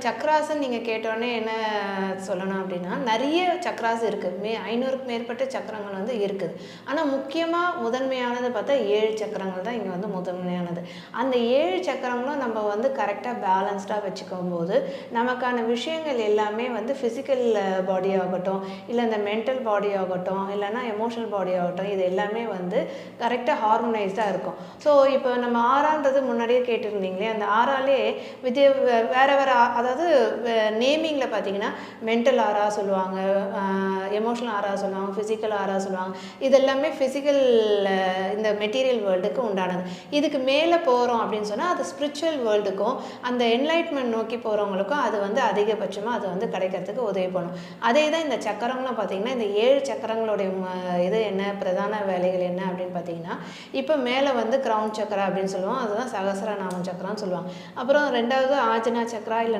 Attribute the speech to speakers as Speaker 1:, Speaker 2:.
Speaker 1: சக்ராஸ்ன்னு நீங்கள் கேட்டோடனே என்ன சொல்லணும் அப்படின்னா, நிறைய சக்ராஸ் இருக்குது. 500க்கு மேற்பட்ட சக்கரங்கள் வந்து இருக்குது. ஆனால் முக்கியமாக முதன்மையானது பார்த்தா 7 சக்கரங்கள் தான் இங்கே வந்து முதன்மையானது. அந்த 7 சக்கரங்களும் நம்ம வந்து கரெக்டாக பேலன்ஸ்டாக வச்சுக்கும்போது நமக்கான விஷயங்கள் எல்லாமே வந்து ஃபிசிக்கல் பாடி ஆகட்டும், இல்லை இந்த மென்டல் பாடி ஆகட்டும், இல்லைன்னா எமோஷனல் பாடி ஆகட்டும், இது எல்லாமே வந்து கரெக்டாக ஹார்மோனைஸ்டாக இருக்கும். ஸோ இப்போ நம்ம ஆறான்றது முன்னாடியே கேட்டிருந்தீங்களே, அந்த ஆறாலே வேறு வேறு அதாவது நேமிங்கில் பார்த்தீங்கன்னா மென்டல் ஆரா சொல்லுவாங்க, எமோஷனல் ஆரா சொல்லுவாங்க, ஃபிசிக்கல் ஆரா சொல்லுவாங்க. இது எல்லாமே ஃபிசிக்கல் இந்த மெட்டீரியல் வேர்ல்டுக்கு உண்டானது. இதுக்கு மேலே போகிறோம் அப்படின்னு சொன்னால் அது ஸ்பிரிச்சுவல் வேர்ல்டுக்கும் அந்த என்லைட்மெண்ட் நோக்கி போகிறவங்களுக்கும் அது வந்து அதிகபட்சமாக அது வந்து கிடைக்கிறதுக்கு உதவி பண்ணும். அதே தான் இந்த சக்கரங்களும் பார்த்திங்கன்னா, இந்த 7 சக்கரங்களுடைய இது என்ன, பிரதான வேலைகள் என்ன அப்படின்னு பார்த்தீங்கன்னா, இப்போ மேலே வந்து கிரவுன் சக்கரா அப்படின்னு சொல்லுவோம், அதுதான் சகஸ்ரநாம சக்கரான்னு சொல்லுவாங்க. அப்புறம் 2வது ஆஜனா சக்கரா இல்லைன்னா